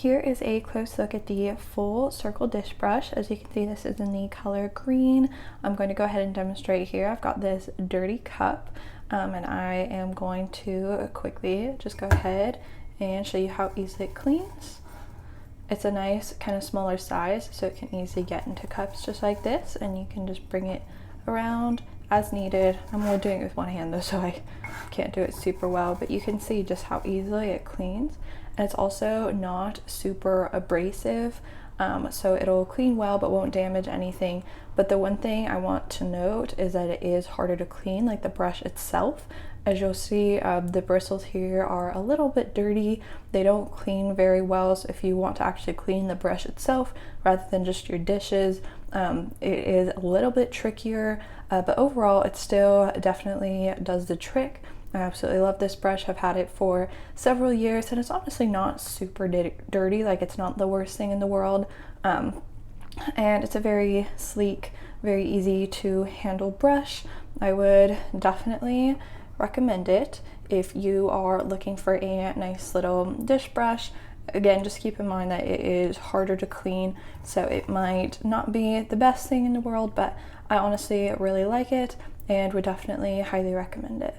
Here is a close look at the full circle dish brush. As you can see, this is in the color green. I'm going to go ahead and demonstrate here. I've got this dirty cup and I am going to quickly just go ahead and show you how easily it cleans. It's a nice kind of smaller size, so it can easily get into cups just like this, and you can just bring it around as needed. I'm only doing it with one hand though, so I can't do it super well, but you can see just how easily it cleans. And it's also not super abrasive, so it'll clean well but won't damage anything. But the one thing I want to note is that it is harder to clean, like the brush itself. As you'll see, the bristles here are a little bit dirty. They don't clean very well, so if you want to actually clean the brush itself rather than just your dishes, it is a little bit trickier, but overall it still definitely does the trick. I absolutely love this brush. I've had it for several years and it's honestly not super dirty, like it's not the worst thing in the world. And it's a very sleek, very easy to handle brush. I would definitely recommend it if you are looking for a nice little dish brush. Again, just keep in mind that it is harder to clean, so it might not be the best thing in the world, but I honestly really like it and would definitely highly recommend it.